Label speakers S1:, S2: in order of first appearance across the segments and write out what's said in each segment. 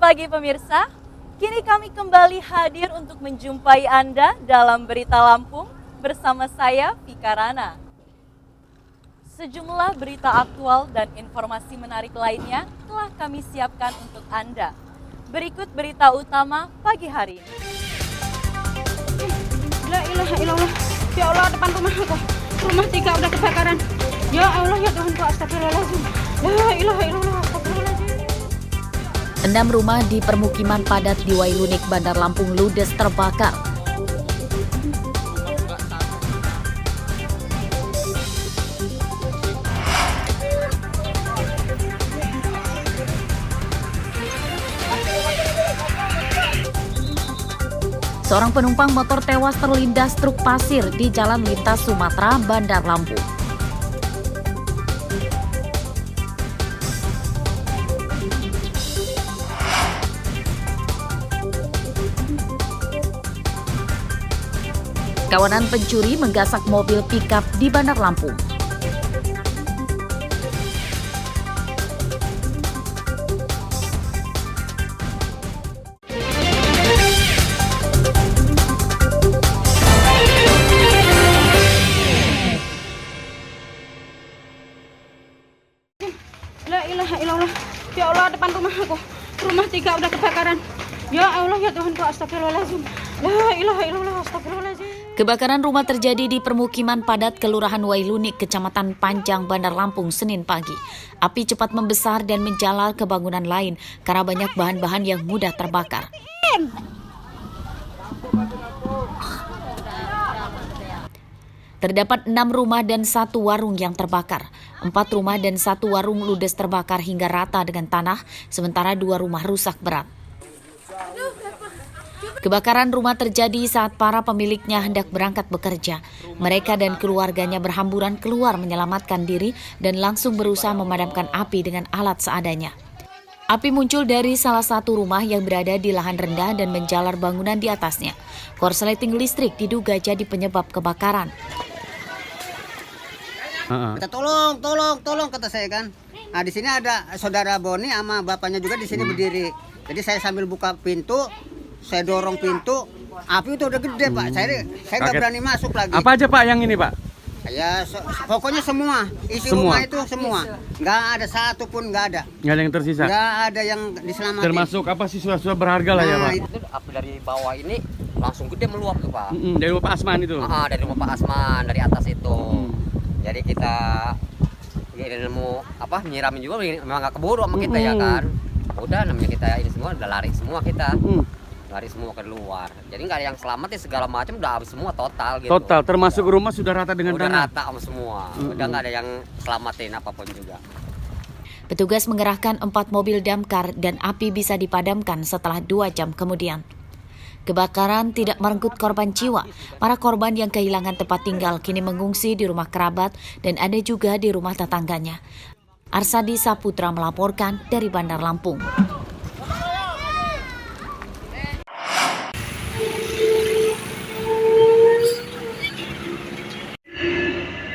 S1: pagi pemirsa, kini kami kembali hadir untuk menjumpai Anda dalam Berita Lampung bersama saya, Vika Rana. Sejumlah berita aktual dan informasi menarik lainnya telah kami siapkan untuk Anda. Berikut berita utama pagi hari ini.
S2: La ilaha illallah. Ya Allah, depan rumah aku. Rumah 3 udah kebakaran. Ya Allah, ya Tuhanku, astagfirullahaladzim. La ilaha illallah, astagfirullahaladzim.
S3: 6 rumah di permukiman padat di Wailunik, Bandar Lampung ludes terbakar. Seorang penumpang motor tewas terlindas truk pasir di Jalan Lintas Sumatera, Bandar Lampung. Kawanan pencuri menggasak mobil pickup di Bandar Lampung.
S2: La ilaha illallah. Ya Allah, depan rumah aku. Rumah 3 udah kebakaran. Ya Allah, ya Tuhanku, astagfirullahaladzim. La ilaha illallah, astagfirullahaladzim.
S3: Kebakaran rumah terjadi di permukiman padat Kelurahan Wailunik, Kecamatan Panjang, Bandar Lampung, Senin pagi. Api cepat membesar dan menjalar ke bangunan lain karena banyak bahan-bahan yang mudah terbakar. Terdapat 6 rumah dan 1 warung yang terbakar. 4 rumah dan 1 warung ludes terbakar hingga rata dengan tanah, sementara 2 rumah rusak berat. Kebakaran rumah terjadi saat para pemiliknya hendak berangkat bekerja. Mereka dan keluarganya berhamburan keluar menyelamatkan diri dan langsung berusaha memadamkan api dengan alat seadanya. Api muncul dari salah satu rumah yang berada di lahan rendah dan menjalar bangunan di atasnya. Korsleting listrik diduga jadi penyebab kebakaran.
S4: Kita tolong kata saya kan. Nah, di sini ada saudara Boni sama bapaknya juga di sini berdiri. Jadi saya sambil buka pintu, saya dorong pintu, api itu udah gede Pak. Saya nggak berani masuk lagi.
S5: Apa aja Pak yang ini Pak?
S4: Ya pokoknya semua isi rumah itu semua, nggak ada satu pun nggak ada.
S5: Nggak ada yang tersisa.
S4: Nggak ada yang diselamatkan.
S5: Termasuk apa sih sesuatu berharga lah ya Pak?
S6: Itu api dari bawah ini langsung gede meluap tuh Pak.
S5: Dari Bapak Asman itu.
S6: Dari rumah Pak Asman dari atas itu. Jadi kita mau nyiramin juga memang nggak keburu sama kita ya kan. Udah namanya kita ini semua udah lari semua kita. Lari semua ke luar. Jadi nggak ada yang selamat ya, segala macam udah habis semua total gitu.
S5: Total termasuk rumah sudah rata dengan
S6: udah
S5: tanah.
S6: Rata sama semua. Udah nggak ada yang selamatin apapun juga.
S3: Petugas mengerahkan 4 mobil damkar dan api bisa dipadamkan setelah 2 jam kemudian. Kebakaran tidak merenggut korban jiwa. Para korban yang kehilangan tempat tinggal kini mengungsi di rumah kerabat dan ada juga di rumah tetangganya. Arsadi Saputra melaporkan dari Bandar Lampung.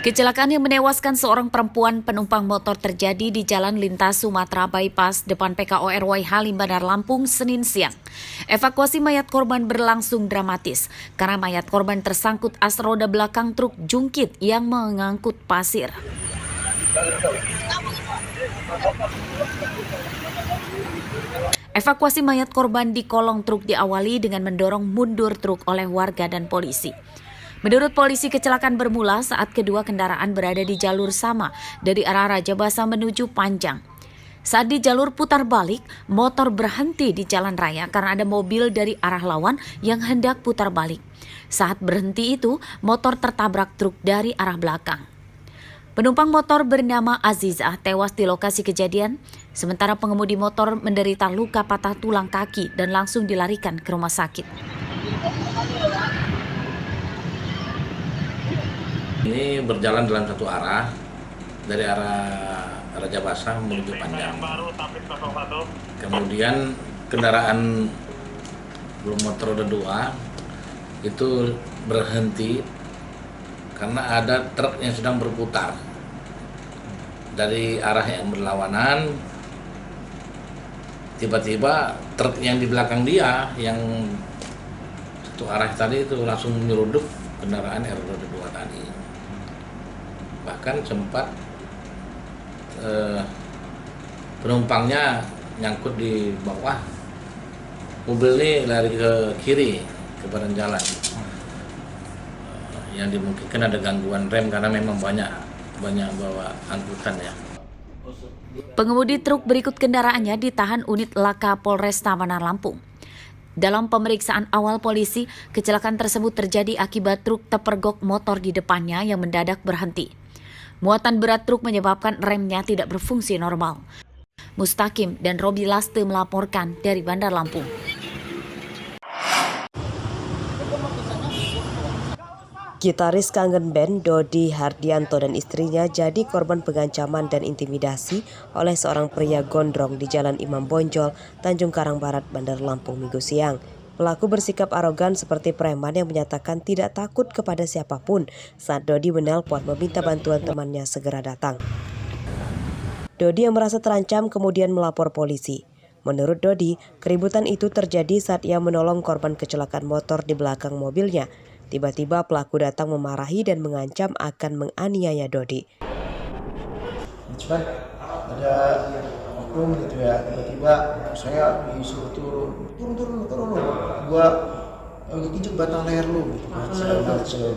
S3: Kecelakaan yang menewaskan seorang perempuan penumpang motor terjadi di Jalan Lintas Sumatera Bypass depan PKORW Halim, Bandar Lampung, Senin siang. Evakuasi mayat korban berlangsung dramatis karena mayat korban tersangkut as roda belakang truk jungkit yang mengangkut pasir. Evakuasi mayat korban di kolong truk diawali dengan mendorong mundur truk oleh warga dan polisi. Menurut polisi, kecelakaan bermula saat kedua kendaraan berada di jalur sama dari arah Raja Basa menuju Panjang. Saat di jalur putar balik, motor berhenti di jalan raya karena ada mobil dari arah lawan yang hendak putar balik. Saat berhenti itu, motor tertabrak truk dari arah belakang. Penumpang motor bernama Azizah tewas di lokasi kejadian, sementara pengemudi motor menderita luka patah tulang kaki dan langsung dilarikan ke rumah sakit.
S7: Ini berjalan dalam satu arah, dari arah Raja Basa menuju Panjang. Kemudian kendaraan motor roda 2 itu berhenti karena ada truk yang sedang berputar dari arah yang berlawanan, tiba-tiba truk yang di belakang dia yang satu arah tadi itu langsung menyeruduk kendaraan R22 tadi. Bahkan sempat penumpangnya nyangkut di bawah. Mobil ini lari ke kiri ke badan jalan. Yang dimungkinkan ada gangguan rem karena memang banyak bawa angkutan ya.
S3: Pengemudi truk berikut kendaraannya ditahan unit Laka Polresta Manar Lampung. Dalam pemeriksaan awal polisi, kecelakaan tersebut terjadi akibat truk terpergok motor di depannya yang mendadak berhenti. Muatan berat truk menyebabkan remnya tidak berfungsi normal. Mustaqim dan Robi Laste melaporkan dari Bandar Lampung.
S8: Gitaris kangen band Dodi Hardianto dan istrinya jadi korban pengancaman dan intimidasi oleh seorang pria gondrong di Jalan Imam Bonjol, Tanjung Karang Barat, Bandar Lampung Minggu siang. Pelaku bersikap arogan seperti preman yang menyatakan tidak takut kepada siapapun saat Dodi menelpon meminta bantuan temannya segera datang. Dodi yang merasa terancam kemudian melapor polisi. Menurut Dodi, keributan itu terjadi saat ia menolong korban kecelakaan motor di belakang mobilnya. Tiba-tiba pelaku datang memarahi dan mengancam akan menganiaya Dodi.
S9: Cuman ada oknum gitu ya, tiba-tiba saya disuruh turun. Gua injek batang leher lu gitu.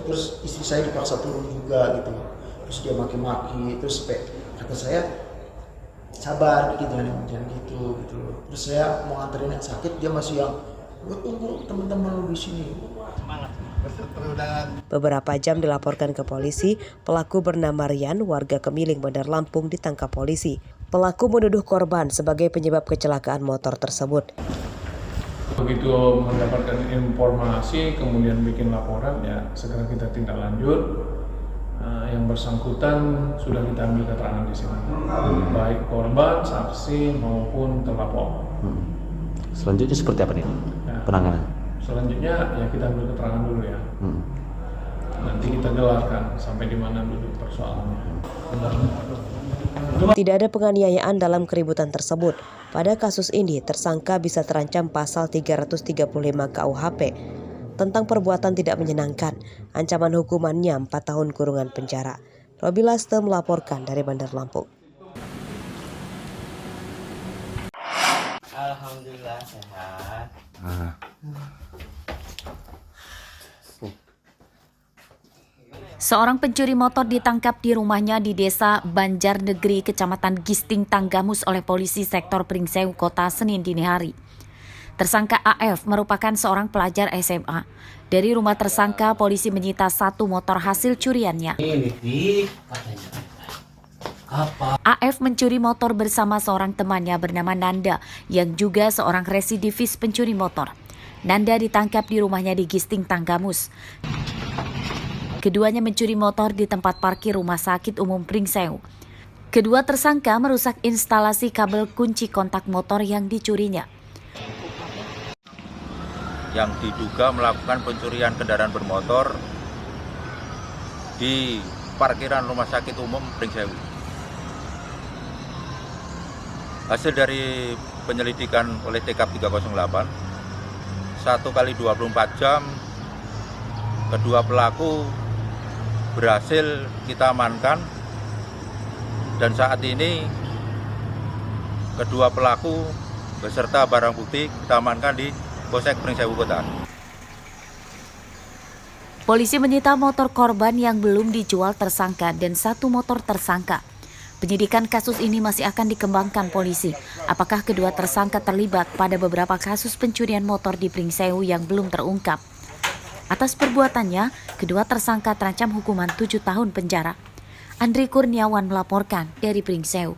S9: Terus istri saya dipaksa turun juga gitu. Terus dia maki-maki, terus kata saya sabar gitu, jangan gitu. Terus saya mau nganterin yang sakit, dia masih yang gua tunggu teman-teman lu di sini.
S8: Beberapa jam dilaporkan ke polisi, pelaku bernama Rian, warga Kemiling, Bandar Lampung, ditangkap polisi. Pelaku menuduh korban sebagai penyebab kecelakaan motor tersebut.
S10: Begitu mendapatkan informasi, kemudian bikin laporan, ya segera kita tindak lanjut. Yang bersangkutan sudah kita ambil keterangan di sini, baik korban, saksi maupun terlapor.
S11: Selanjutnya seperti apa nih penanganan?
S10: Selanjutnya ya kita ambil keterangan dulu ya. Nanti kita gelarkan sampai di mana duduk persoalannya.
S8: Tidak ada penganiayaan dalam keributan tersebut. Pada kasus ini, tersangka bisa terancam pasal 335 KUHP tentang perbuatan tidak menyenangkan. Ancaman hukumannya 4 tahun kurungan penjara. Robi Laste melaporkan dari Bandar Lampung.
S6: Alhamdulillah sehat.
S3: Seorang pencuri motor ditangkap di rumahnya di Desa Banjarnegeri, Kecamatan Gisting Tanggamus oleh polisi sektor Pringsewu Kota Senin dini hari. Tersangka AF merupakan seorang pelajar SMA. Dari rumah tersangka, polisi menyita 1 motor hasil curiannya. AF mencuri motor bersama seorang temannya bernama Nanda, yang juga seorang residivis pencuri motor. Nanda ditangkap di rumahnya di Gisting Tanggamus. Keduanya mencuri motor di tempat parkir Rumah Sakit Umum Pringsewu. Kedua tersangka merusak instalasi kabel kunci kontak motor yang dicurinya.
S12: Yang diduga melakukan pencurian kendaraan bermotor di parkiran Rumah Sakit Umum Pringsewu. Hasil dari penyelidikan oleh TKP 308, 1 kali 24 jam, kedua pelaku berhasil kita amankan, dan saat ini kedua pelaku beserta barang bukti kita amankan di Polsek Pringsewu Kota.
S3: Polisi menyita motor korban yang belum dijual tersangka dan 1 motor tersangka. Penyidikan kasus ini masih akan dikembangkan polisi. Apakah kedua tersangka terlibat pada beberapa kasus pencurian motor di Pringsewu yang belum terungkap? Atas perbuatannya, kedua tersangka terancam hukuman 7 tahun penjara. Andri Kurniawan melaporkan dari Pringsewu.